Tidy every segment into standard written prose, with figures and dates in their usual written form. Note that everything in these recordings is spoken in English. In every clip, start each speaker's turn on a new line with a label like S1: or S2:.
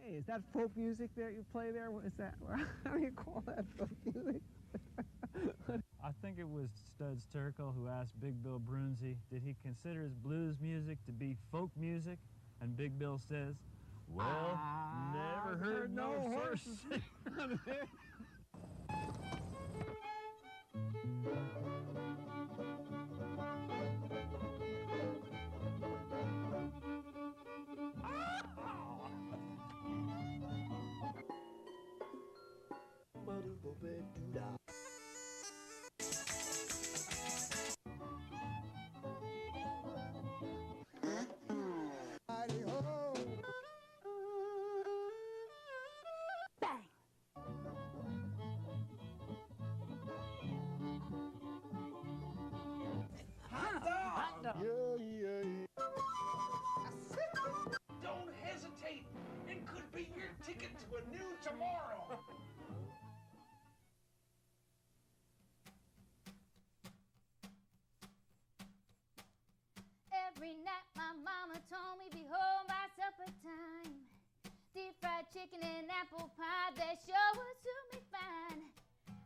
S1: Hey, is that folk music that you play there? What is that? How do you call that folk music?
S2: I think it was Studs Terkel who asked Big Bill Brunzi, did he consider his blues music to be folk music? And Big Bill says, well, never heard no horses.
S3: Don't hesitate. It could be your ticket to a new tomorrow.
S4: Every night my mama told me be home by supper time. Deep fried chicken and apple pie, that sure would suit me fine.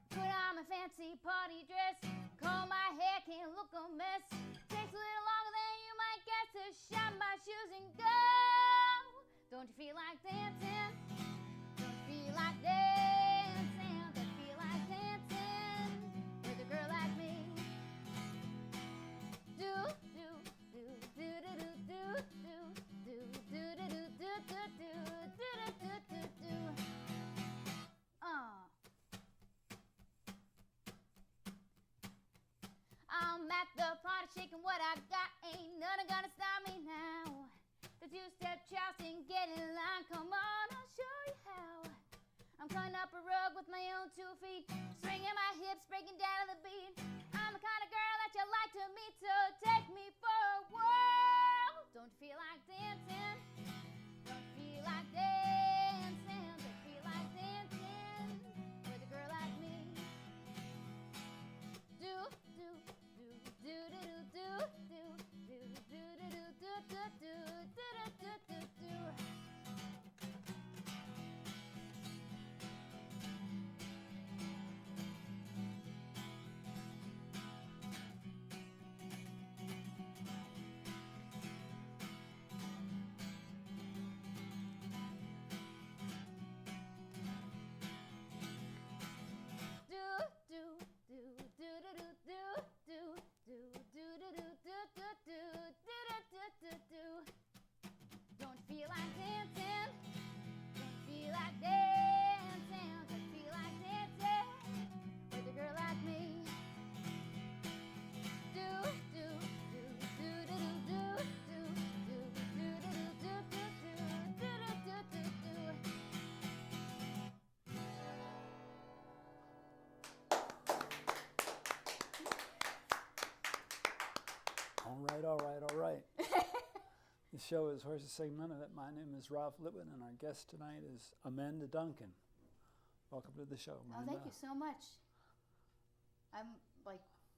S4: Put on my fancy party dress, comb my hair, can't look a mess. Takes a little longer than you might guess to shine my shoes and go. Don't you feel like dancing? Don't you feel like dancing? Don't you feel like dancing with a girl like me? Do do do do do do do do do do do do do do do do do. I'm at the party shaking what I got, ain't nothing gonna stop me now. The two-step Charleston, get in line, come on, I'll show you how. I'm cutting up a rug with my own 2 feet, swinging my hips, breaking down to the beat. I'm the kind of girl that you like to meet, so take me for a whirl. Don't you feel like dancing? Don't you feel like dancing? Don't you feel like dancing with a girl like me? Do do do do do do do do do do do do do do do do do. Don't feel like dancing. Don't feel like dancing. Don't feel like dancing with a girl like me. Do do do do do do do do do do do do do do do do.
S5: All right. The show is Horses Sing None of It. My name is Ralph Litwin, and our guest tonight is Amanda Duncan. Welcome to the show, Amanda.
S4: Oh, thank you so much. I'm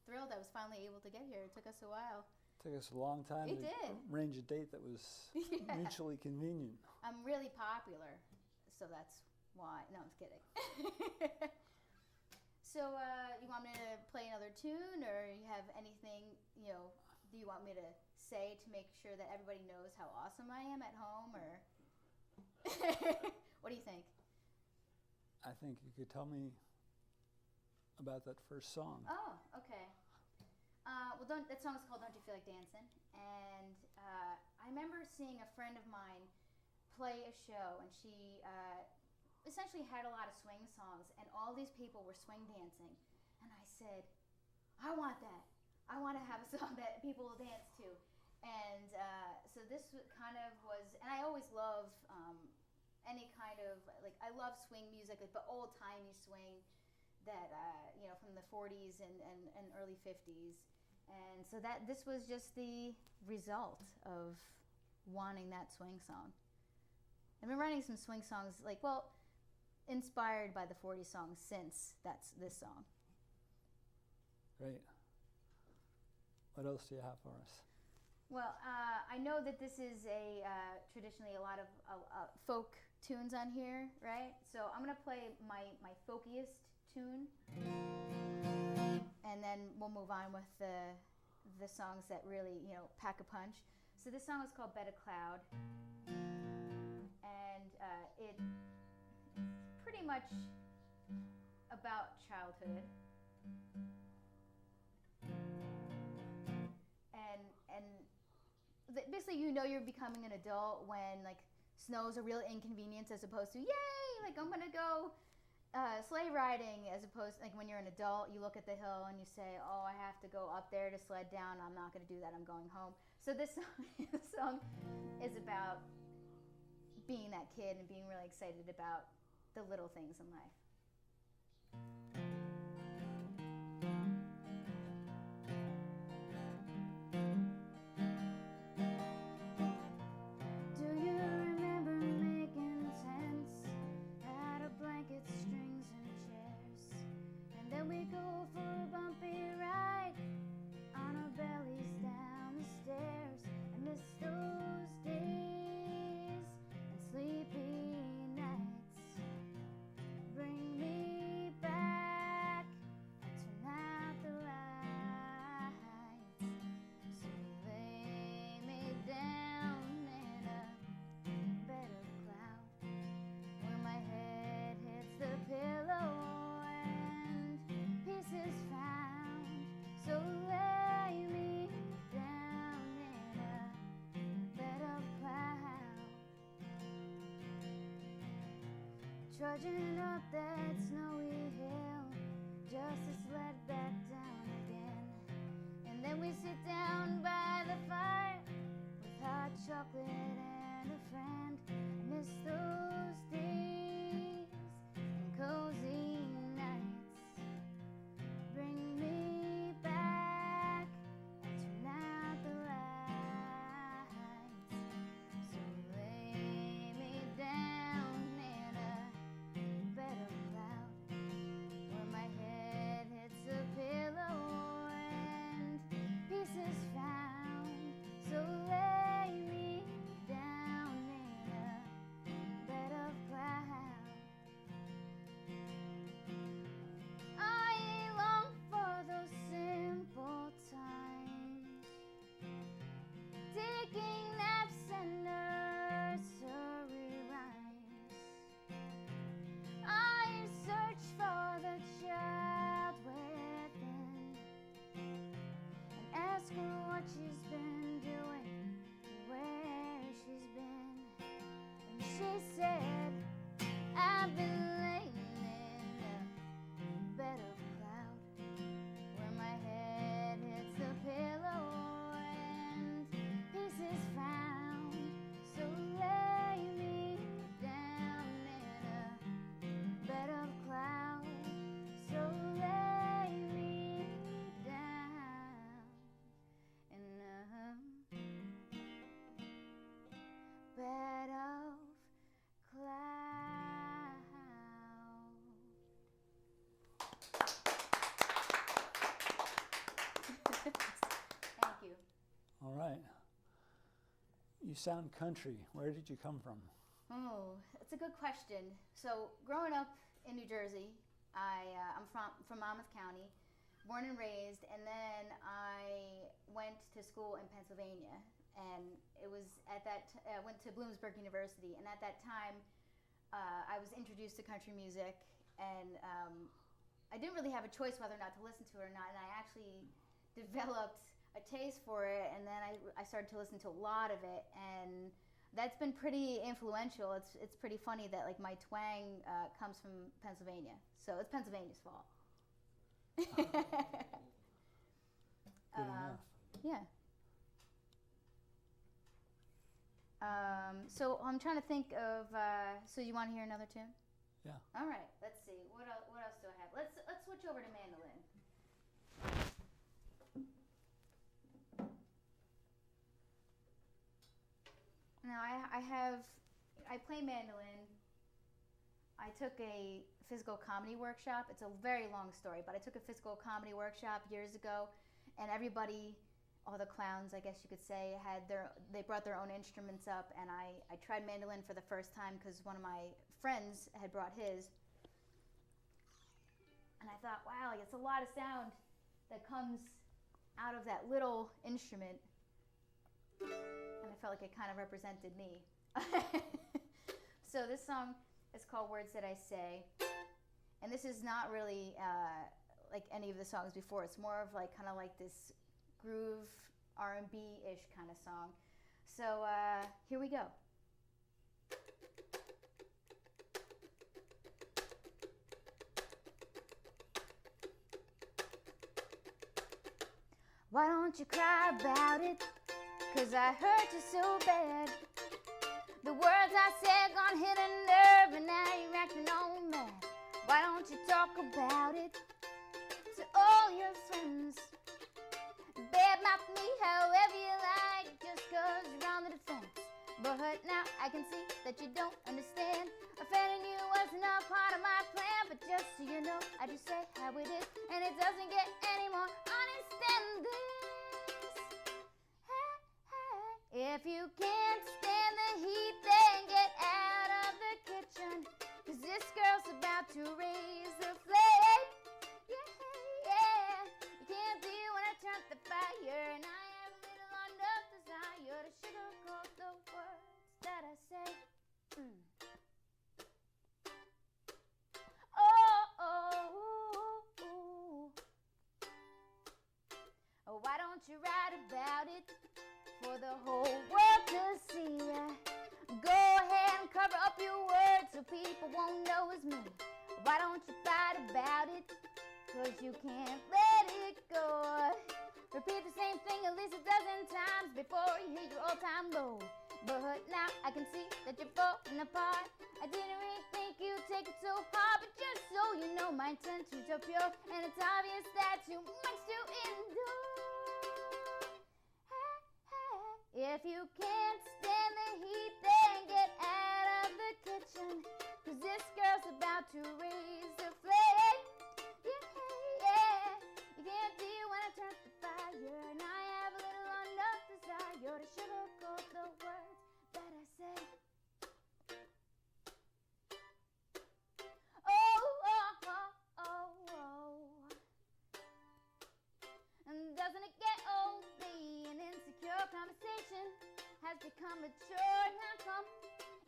S4: thrilled I was finally able to get here. It took us a while.
S5: Took us a long time
S4: It
S5: to
S4: did.
S5: arrange a date that was mutually convenient.
S4: I'm really popular, so that's why. No, I'm just kidding. So, you want me to play another tune, or you have anything, do you want me to say to make sure that everybody knows how awesome I am at home, or what do you think?
S5: I think you could tell me about that first song.
S4: Oh, okay. That song is called Don't You Feel Like Dancing, and I remember seeing a friend of mine play a show, and she essentially had a lot of swing songs, and all these people were swing dancing, and I said, I want that. I want to have a song that people will dance to. And so this kind of was, and I always love any kind of, I love swing music, but old-timey swing that, from the 40s and early 50s. And so this was just the result of wanting that swing song. I've been writing some swing songs, inspired by the 40s songs since that's this song.
S5: Great. What else do you have for us?
S4: Well, I know that this is traditionally a lot of folk tunes on here, right? So I'm gonna play my folkiest tune, and then we'll move on with the songs that really, you know, pack a punch. So this song is called "Bet a Cloud," and it's pretty much about childhood. And basically, you know, you're becoming an adult when like snow's a real inconvenience as opposed to yay, like I'm gonna go sleigh riding, as opposed like when you're an adult, you look at the hill and you say, oh, I have to go up there to sled down. I'm not gonna do that. I'm going home. So this song is about being that kid and being really excited about the little things in life. Trudging up that snowy hill, just to sled back down again. And then we sit down by the fire with hot chocolate and a friend. I miss those days and cozy nights. Bring me back and turn out the lights. So lay me down in a bed of cloud where my head hits a pillow and peace is found. So lay me down in a bed of cloud. I long for those simple times, taking naps and nursery rhymes. I search for the child within and ask her what she's been doing, where she's been. And she said, I've been laying in a bed of cloud where my head hits the pillow and peace is found. So lay me down in a bed of cloud. So lay me down in a bed of cloud. Thank you.
S5: All right. You sound country. Where did you come from?
S4: Oh, that's a good question. So, growing up in New Jersey, I'm from Monmouth County, born and raised, and then I went to school in Pennsylvania, and it was at that I went to Bloomsburg University, and at that time, I was introduced to country music, and I didn't really have a choice whether or not to listen to it or not, and I actually developed a taste for it, and then I started to listen to a lot of it, and that's been pretty influential. It's pretty funny that like my twang comes from Pennsylvania, so it's Pennsylvania's fault.
S5: Good enough.
S4: Yeah. So I'm trying to think of. So you want to hear another tune?
S5: Yeah.
S4: All right. Let's see. What else do I have? Let's switch over to mandolin. Now I play mandolin. I took a physical comedy workshop. It's a very long story, but I took a physical comedy workshop years ago, and everybody all the clowns, I guess you could say, they brought their own instruments up, and I tried mandolin for the first time because one of my friends had brought his. And I thought, wow, it's a lot of sound that comes out of that little instrument. And I felt like it kind of represented me. So this song is called Words That I Say. And this is not really like any of the songs before. It's more of like kind of like this groove R&B-ish kind of song. So here we go. Why don't you cry about it? 'Cause I hurt you so bad. The words I said gone hit a nerve and now you're acting all mad. Why don't you talk about it to all your friends? Badmouth me however you like, just 'cause you're on the defense. But now I can see that you don't understand. Offending you wasn't a part of my plan, but just so you know, I just say how it is, and it doesn't get any more honest than this. If you can't stand the heat, then get out of the kitchen, 'cause this girl's about to raise the flame. Yeah, you can't deal when I turn the fire, and I have a little enough desire to sugarcoat the words that I say. Oh, why don't you write about it for the whole world to see? Go ahead and cover up your words so people won't know it's me. Why don't you fight about it? 'Cause you can't let it go. Repeat the same thing at least a dozen times before you hit your all-time low. But now I can see that you're falling apart. I didn't really think you'd take it so hard, but just so you know, my intentions are pure, and it's obvious that too much to endure. If you can't stand the heat, then get out of the kitchen, 'cause this girl's about to raise the flame. Yeah, you can't deal when I turn the fire, and I have a little enough desire to sugarcoat the words that I say. And doesn't it get old? Being insecure conversation has become a chore. How come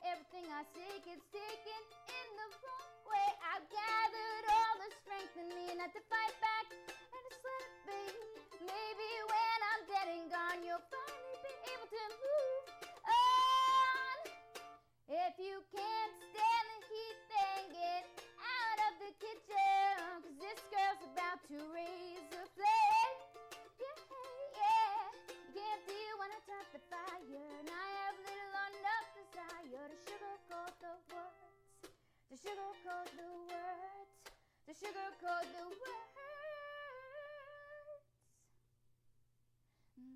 S4: everything I say gets taken in the wrong way? I've gathered all the strength in me not to fight back and just let it be. Maybe when I'm dead and gone, you'll finally be able to move on. If you can't stand the heat, then get out of the kitchen, 'cause this girl's about to raise a flame. Yeah, you can't deal when I turn the fire, and I have little enough desire to sugarcoat the words, to sugarcoat the words, to sugarcoat the words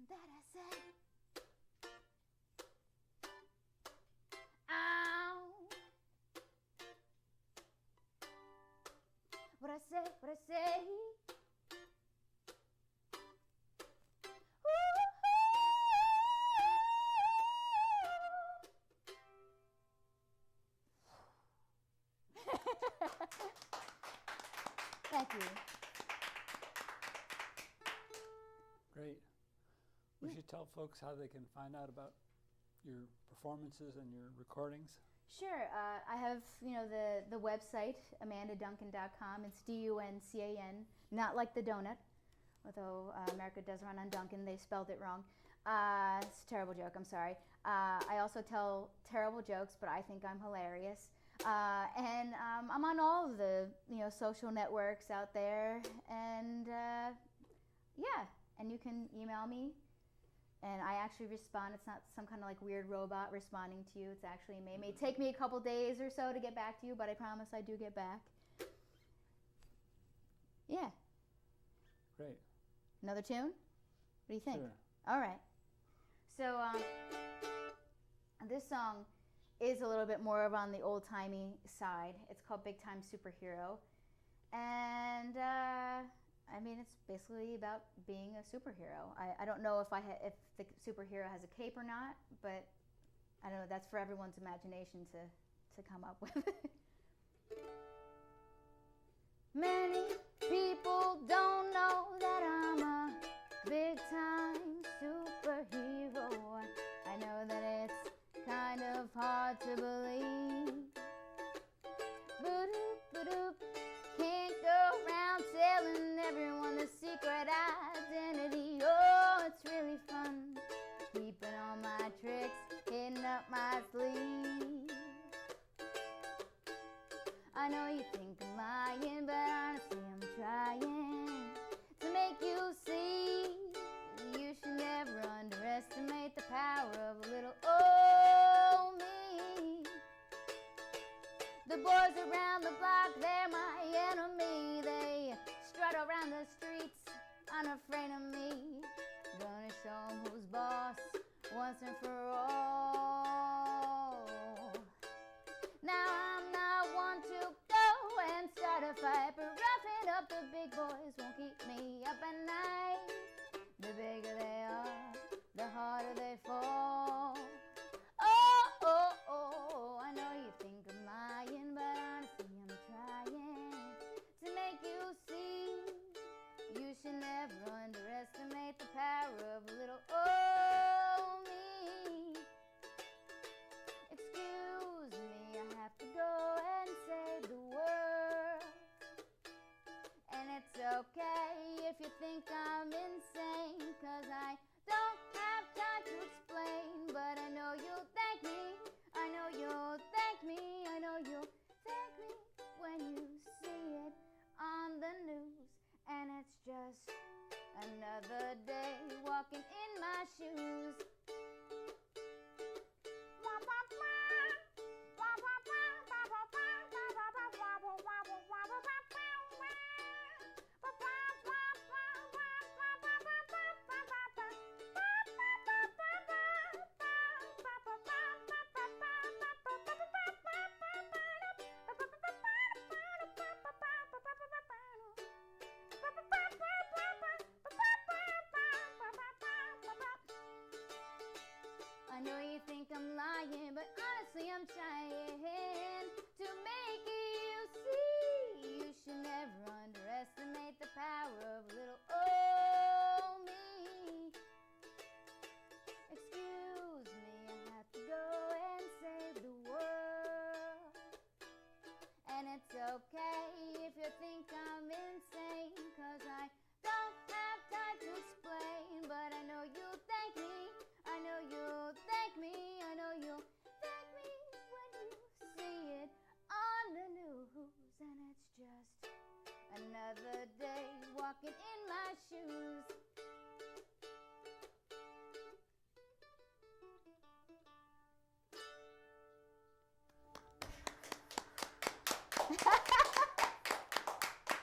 S4: that I say. What I say. Thank you.
S5: Great. We should tell folks how they can find out about your performances and your recordings.
S4: Sure. I have, the website, amandaduncan.com. It's DUNCAN, not like the donut, although America does run on Duncan. They spelled it wrong. It's a terrible joke. I'm sorry. I also tell terrible jokes, but I think I'm hilarious. And I'm on all of the, social networks out there. And, and you can email me. And I actually respond. It's not some kind of like weird robot responding to you. It's actually it may take me a couple days or so to get back to you, but I promise I do get back. Yeah.
S5: Great.
S4: Another tune? What do you think?
S5: Sure.
S4: All right. So this song is a little bit more of on the old-timey side. It's called Big Time Superhero. And I mean, it's basically about being a superhero. I don't know if if the superhero has a cape or not, but I don't know. That's for everyone's imagination to come up with. Many people don't know that I'm a big-time superhero. I know that it's kind of hard to believe. Ba-doop, ba-doop. Can't go around telling everyone the secret identity. Oh, it's really fun keeping all my tricks hidden up my sleeve. I know you think I'm lying, but honestly I'm trying to make you see. You should never underestimate the power of a little old me. The boys around the block, they're my enemy. They strut around the streets, unafraid of me. Gonna show 'em who's boss once and for all. Now I'm not one to go and start a fight, but roughing up the big boys won't keep me up at night. The bigger they are, the harder they fall. Oh, oh, oh, I know you think I'm lying, but honestly I'm trying to make you see. You should never underestimate the power of a little old me. Excuse me, I have to go and save the world. And it's okay if you think I'm insane, 'cause I don't have time to explain, but I know you'll thank me. I know you'll thank me. I know you'll thank me when you see it on the news. And it's just another day walking in my shoes. I know you think I'm lying, but honestly I'm trying to make you see. You should never underestimate the power of little old me. Excuse me, I have to go and save the world. And it's okay if you think I'm insane, 'cause I don't have time to explain, but I know you'll thank me. I know you'll thank me. I know you'll thank me when you see it on the news. And it's just another day walking in my shoes.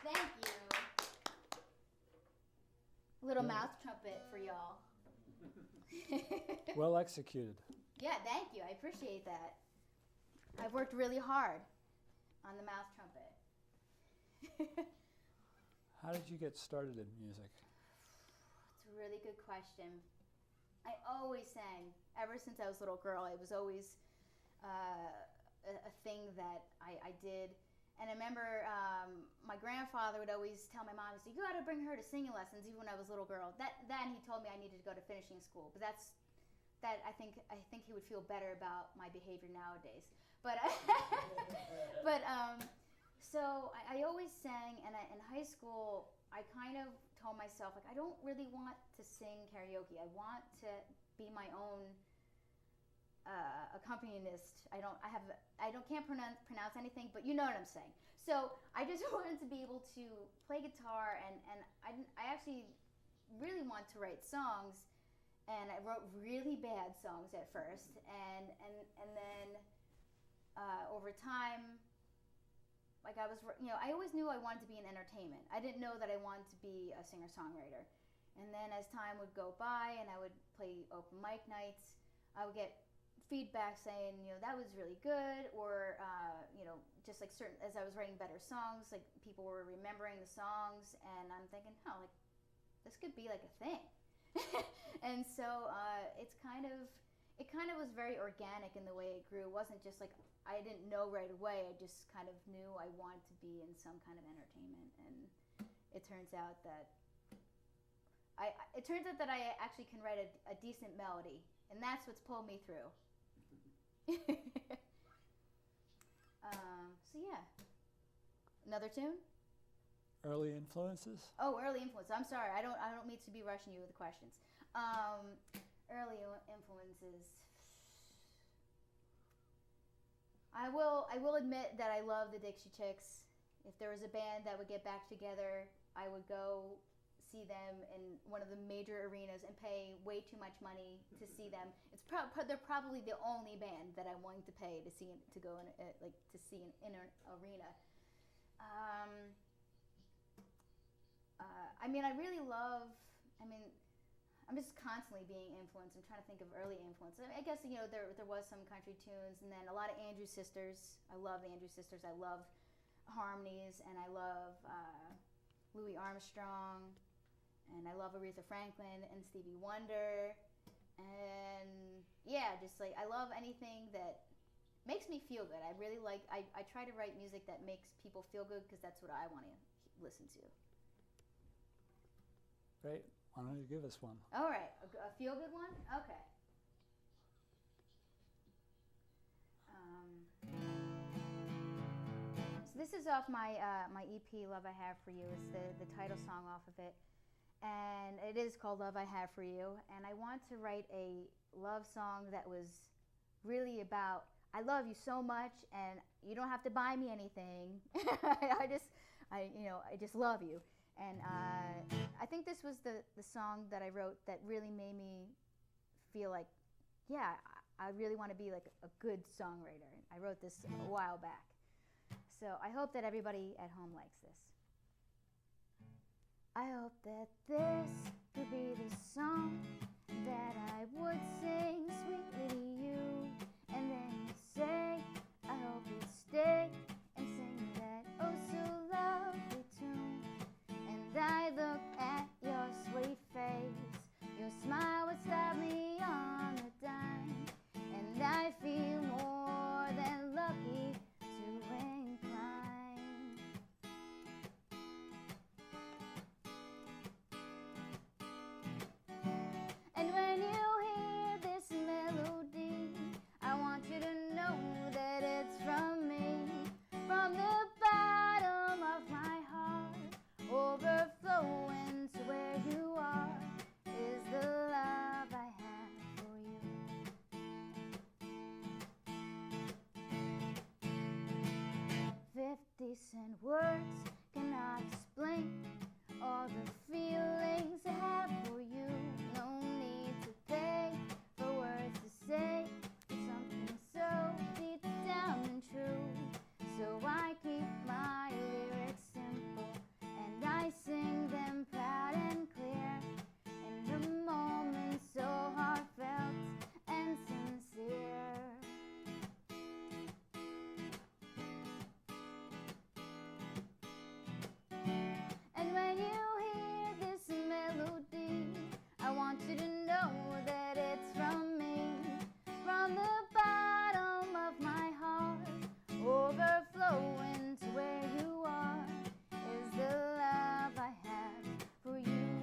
S4: Thank you. Little mouth trumpet for y'all.
S5: Well executed.
S4: Yeah, thank you. I appreciate that. I've worked really hard on the mouth trumpet.
S5: How did you get started in music?
S4: It's a really good question. I always sang. Ever since I was a little girl, it was always a thing that I did. And I remember my grandfather would always tell my mom, he said, you got to bring her to singing lessons, even when I was a little girl. Then he told me I needed to go to finishing school. But I think he would feel better about my behavior nowadays. But so I always sang, and in high school I kind of told myself, like, I don't really want to sing karaoke. I want to be my own accompanist. Can't pronounce anything, but you know what I'm saying. So I just wanted to be able to play guitar, and I actually really want to write songs, and I wrote really bad songs at first, and then over time, like I always knew I wanted to be in entertainment. I didn't know that I wanted to be a singer-songwriter. And then as time would go by and I would play open mic nights, I would get feedback saying, that was really good, or, just like certain, as I was writing better songs, like people were remembering the songs, and I'm thinking, oh, like this could be like a thing. And so it kind of was very organic in the way it grew. It wasn't just like I didn't know right away. I just kind of knew I wanted to be in some kind of entertainment, and it turns out that I actually can write a decent melody, and that's what's pulled me through. So yeah, another tune.
S5: Early influences?
S4: Oh, early influences. I'm sorry. I don't mean to be rushing you with the questions. Early influences. I will admit that I love the Dixie Chicks. If there was a band that would get back together, I would go see them in one of the major arenas and pay way too much money to see them. They're probably the only band that I'm willing to pay to see to go in to see in an arena. I'm just constantly being influenced. I'm trying to think of early influences. I guess there was some country tunes, and then a lot of Andrew Sisters. I love the Andrew Sisters. I love harmonies, and I love Louis Armstrong, and I love Aretha Franklin and Stevie Wonder, and yeah, just like I love anything that makes me feel good. I really like. I try to write music that makes people feel good because that's what I want to listen to.
S5: Great. Why don't you give us one?
S4: All right, a feel-good one? Okay. So this is off my EP, Love I Have For You. It's the title song off of it. And it is called Love I Have For You. And I want to write a love song that was really about, I love you so much, and you don't have to buy me anything. I just love you. And I think this was the song that I wrote that really made me feel like, yeah, I really want to be like a good songwriter. I wrote this a while back. So I hope that everybody at home likes this. I hope that this could be the song that I would sing sweetly to you. And then you say, I hope you stay and sing that oh so lovely tune. I look at your sweet face, your smile would stop me on the dime, and I feel more than lucky to incline. And when you hear this melody, I want you to know that it's from me, from the bottom of my heart. Overflowing to where you are is the love I have for you. 50-cent words cannot explain all the feelings I have for you. No need to pay for words to say something so deep down and true. So I keep my lyrics simple, and I sing them proud and clear, in the moment so heartfelt and sincere. And when you hear this melody, I want you to know that it's from me, from the bottom of my heart, overflowing to where you are is the love I have for you.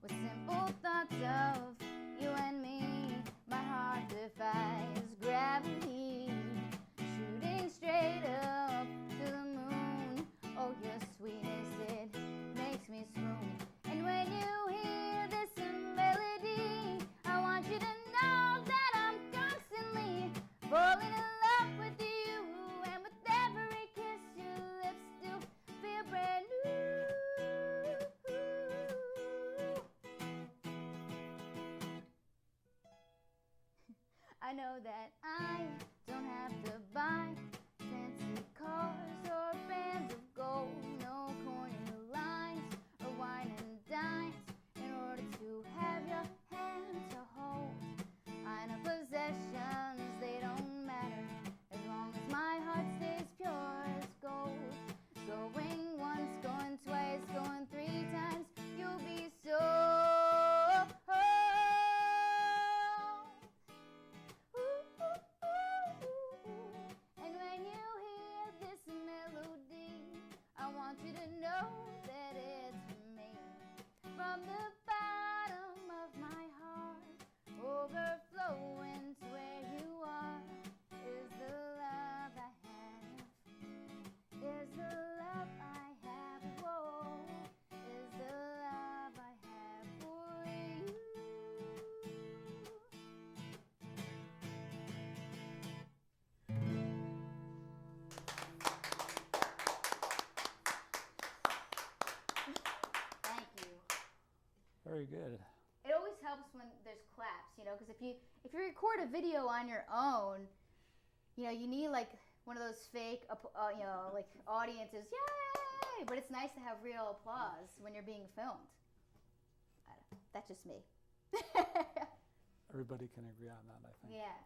S4: With simple thoughts of you and me, my heart defies gravity, shooting straight up to the moon. Oh, your sweetness, it makes me swoon. And when you hear this melody, I want you to know that I'm constantly falling in love with you, and with every kiss your lips do feel brand new. I know that I don't have to buy fancy cars or bands of gold, no corny lines or wine and dines in order to have your hand to hold. I know possessions, they don't know, because if you record a video on your own, you know, you need like one of those fake, you know, like audiences, yay! But it's nice to have real applause when you're being filmed. That's just me.
S5: Everybody can agree on that, I think.
S4: Yeah.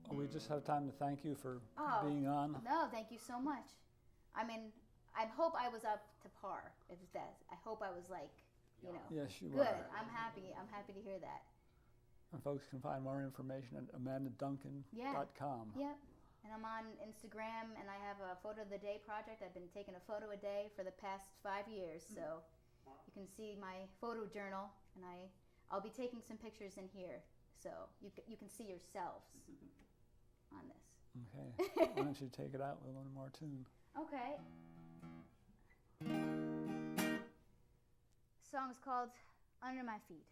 S5: Well, we just have time to thank you for
S4: Oh,
S5: being on.
S4: No, thank you so much. I mean, I hope I was up to par. If that, I hope I was like, you know,
S5: Yes, you
S4: good.
S5: are.
S4: I'm happy. I'm happy to hear that.
S5: And folks can find more information at amandaduncan.com.
S4: Yep. And I'm on Instagram, and I have a photo of the day project. I've been taking a photo a day for the past 5 years, so you can see my photo journal, and I'll be taking some pictures in here, so you can see yourselves on this.
S5: Okay. Why don't you take it out with one more tune?
S4: Okay. The song is called Under My Feet.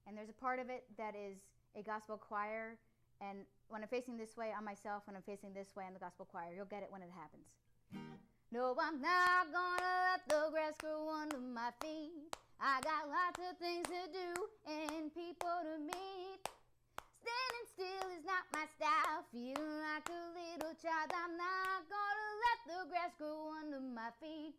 S4: And there's a part of it that is a gospel choir. And when I'm facing this way, I'm myself. When I'm facing this way, I'm the gospel choir. You'll get it when it happens. No, I'm not gonna let the grass grow under my feet. I got lots of things to do and people to meet. Standing still is not my style. Feeling like a little child. I'm not gonna let the grass grow under my feet.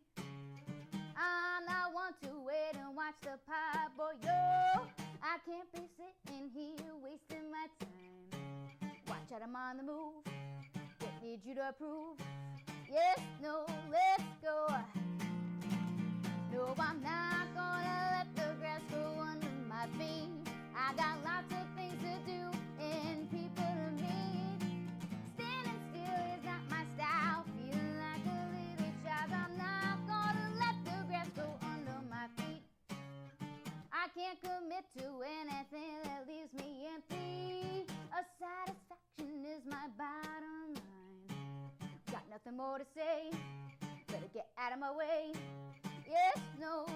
S4: I'm not one to wait and watch the pie boy. Yo, I can't be sitting here wasting my time. Watch out, I'm on the move. Don't need you to approve. Yes, no, let's go. No, I'm not gonna let the grass grow under my feet. I got lots of things to do and people to meet. Standing still is not my style. Feeling like a little child. I'm not gonna let the grass grow under my feet. I can't commit to anything that leaves me empty. A satisfaction is my bottom line. Got nothing more to say. Better get out of my way. Yes, no,